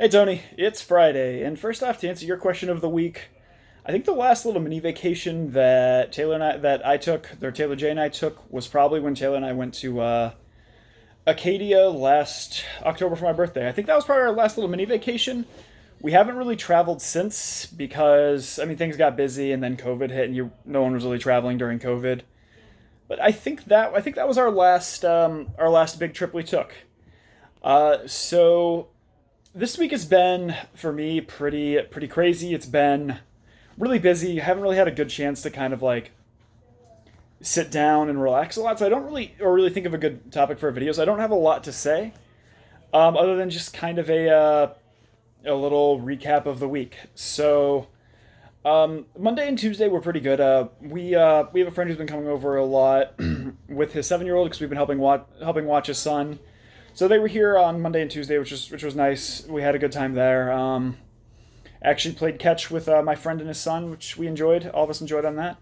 Hey Tony, it's Friday, and first off, to answer your question of the week, I think the last little mini vacation that I took, or Taylor J and I took, was probably when Taylor and I went to Acadia last October for my birthday. I think that was probably our last little mini vacation. We haven't really traveled since because things got busy and then COVID hit, and no one was really traveling during COVID. But I think that was our last big trip we took. So this week has been for me pretty crazy. It's been really busy. I haven't really had a good chance to kind of like sit down and relax a lot. So I don't really think of a good topic for a video. So I don't have a lot to say, other than just kind of a little recap of the week. So Monday and Tuesday were pretty good. We have a friend who's been coming over a lot with his 7 year old because we've been helping watch his son. So they were here on Monday and Tuesday, which was nice. We had a good time there. Actually played catch with my friend and his son, which we enjoyed. All of us enjoyed on that.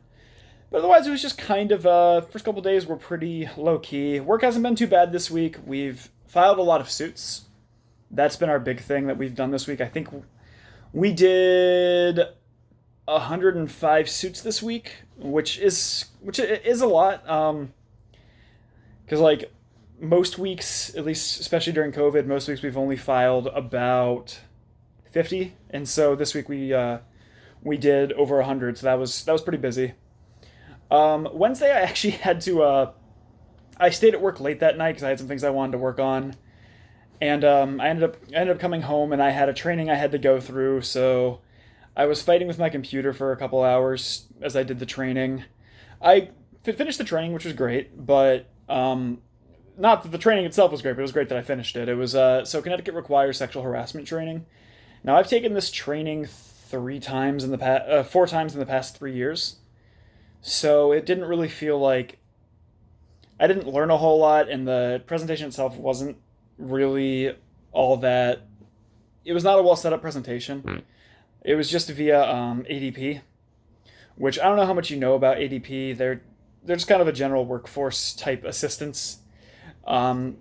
But otherwise, it was just kind of first couple days were pretty low key. Work hasn't been too bad this week. We've filed a lot of suits. That's been our big thing that we've done this week. I think we did 105 suits this week, which is a lot. Because like most weeks, at least especially during COVID, most weeks we've only filed about 50, and so this week we did over 100, so that was pretty busy. Wednesday I actually had to I stayed at work late that night because I had some things I wanted to work on, and I ended up coming home and I had a training I had to go through, so I was fighting with my computer for a couple hours as I did the training. I finished the training, which was great, but not that the training itself was great, but it was great that I finished it. It was so Connecticut requires sexual harassment training. Now I've taken this training 4 times in the past 3 years, so it didn't really feel like I didn't learn a whole lot, and the presentation itself wasn't really all that. It was not a well set up presentation. It was just via ADP, which I don't know how much you know about ADP. They're just kind of a general workforce type assistance. Um,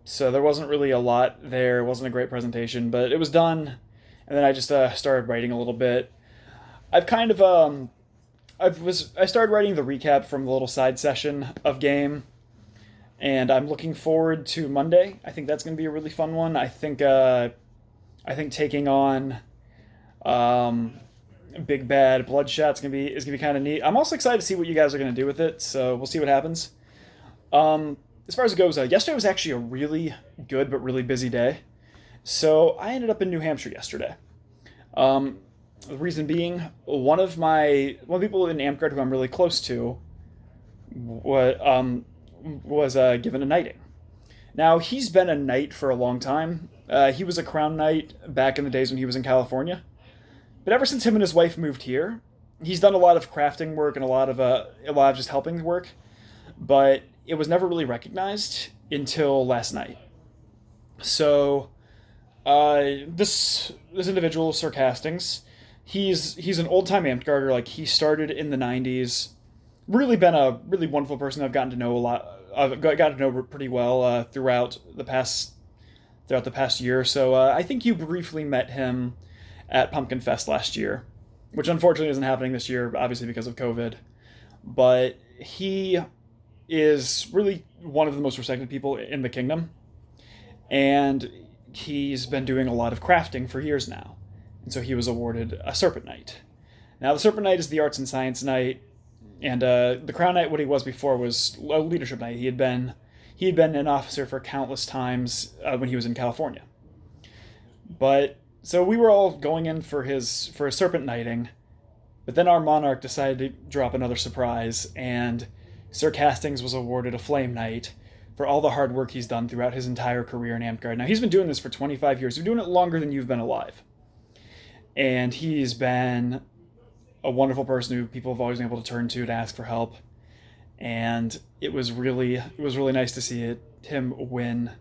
so there wasn't really a lot there. It wasn't a great presentation, but it was done. And then I just started writing a little bit. I've kind of I started writing the recap from the little side session of game, and I'm looking forward to Monday. I think that's going to be a really fun one. I think taking on um, Big Bad Bloodshot's gonna be kind of neat. I'm also excited to see what you guys are gonna do with it. So we'll see what happens. As far as it goes, yesterday was actually a really good but really busy day. So I ended up in New Hampshire yesterday. The reason being, one of the people in Amtgard who I'm really close to was given a knighting. Now he's been a knight for a long time. He was a crown knight back in the days when he was in California. But ever since him and his wife moved here, he's done a lot of crafting work and a lot of just helping work. But it was never really recognized until last night. So this individual, Sir Castings, he's an old time Amtgarder. Like he started in the '90s. Really been a really wonderful person. I've gotten to know a lot. I've got to know pretty well throughout the past year or so. I think you briefly met him at Pumpkin Fest last year, which unfortunately isn't happening this year, obviously because of COVID. But he is really one of the most respected people in the kingdom, and he's been doing a lot of crafting for years now. And so he was awarded a Serpent Knight. Now, the Serpent Knight is the Arts and Science Knight, and the Crown Knight, what he was before, was a Leadership Knight. He had been an officer for countless times when he was in California. But so we were all going in for his Serpent Knighting, but then our monarch decided to drop another surprise, and Sir Castings was awarded a Flame Knight for all the hard work he's done throughout his entire career in Amtgard. Now, he's been doing this for 25 years. He's been doing it longer than you've been alive. And he's been a wonderful person who people have always been able to turn to ask for help. And it was really nice to see him win,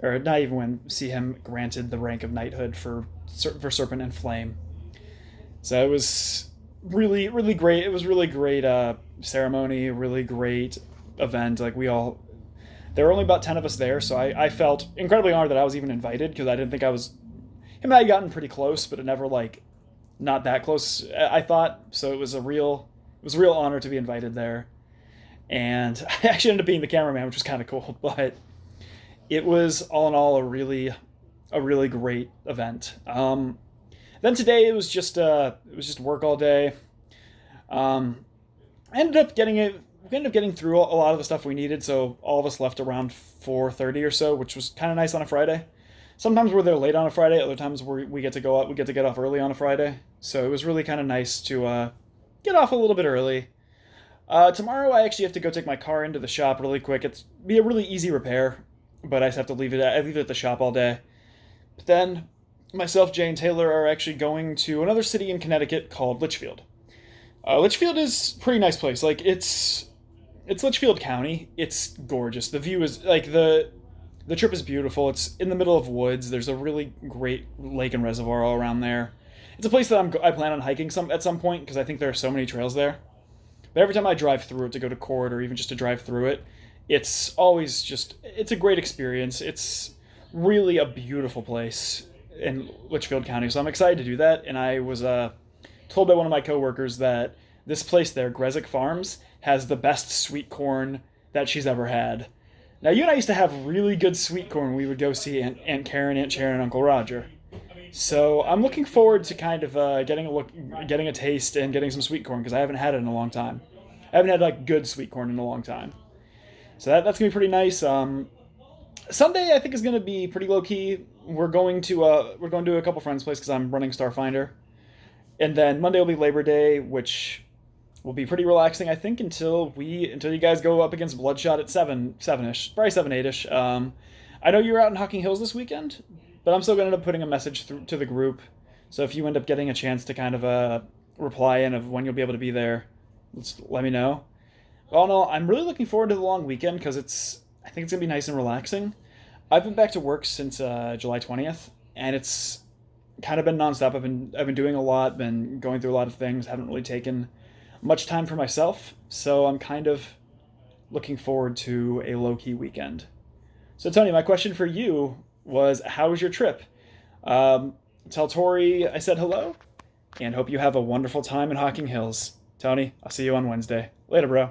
or not even win, see him granted the rank of knighthood for Serpent and Flame. So it was really great. It was really great ceremony, really great event. There were only about 10 of us there, so I felt incredibly honored that I was even invited because I didn't think I was. him and I had gotten pretty close, but it never like not that close. I thought so. It was a real honor to be invited there, and I actually ended up being the cameraman, which was kind of cool. But it was all in all a really great event. Then today it was just work all day. Um, I ended up getting through a lot of the stuff we needed, so all of us left around 4:30 or so, which was kind of nice on a Friday. Sometimes we're there late on a Friday, other times we get to go out, we get to get off early on a Friday. So it was really kind of nice to get off a little bit early. Tomorrow I actually have to go take my car into the shop really quick. It's be a really easy repair, but I just have to leave it at the shop all day. But then myself, Jay, and Taylor are actually going to another city in Connecticut called Litchfield. Litchfield is a pretty nice place. Like it's Litchfield County. It's gorgeous. The view is like the trip is beautiful. It's in the middle of woods. There's a really great lake and reservoir all around there. It's a place that I plan on hiking at some point because I think there are so many trails there. But every time I drive through it to go to court or even just to drive through it, it's a great experience. It's really a beautiful place in Litchfield County. So I'm excited to do that. And I was told by one of my coworkers that this place there, Gresick Farms, has the best sweet corn that she's ever had. Now, you and I used to have really good sweet corn. We would go see Aunt Karen, Aunt Sharon, and Uncle Roger. So I'm looking forward to kind of getting a taste, and getting some sweet corn because I haven't had it in a long time. I haven't had like good sweet corn in a long time. So that's gonna be pretty nice. Sunday I think is gonna be pretty low key. We're going to a couple friends' place because I'm running Starfinder, and then Monday will be Labor Day, which will be pretty relaxing, I think, until you guys go up against Bloodshot at 7-ish, probably 7-8-ish. I know you're out in Hocking Hills this weekend, but I'm still going to end up putting a message to the group. So if you end up getting a chance to kind of reply in of when you'll be able to be there, let me know. All in all, I'm really looking forward to the long weekend because I think it's going to be nice and relaxing. I've been back to work since July 20th, and it's kind of been nonstop. I've been doing a lot, been going through a lot of things, haven't really taken much time for myself, so I'm kind of looking forward to a low-key weekend. So Tony, my question for you was, how was your trip? Tell Tori I said hello, and hope you have a wonderful time in Hocking Hills. Tony, I'll see you on Wednesday. Later, bro.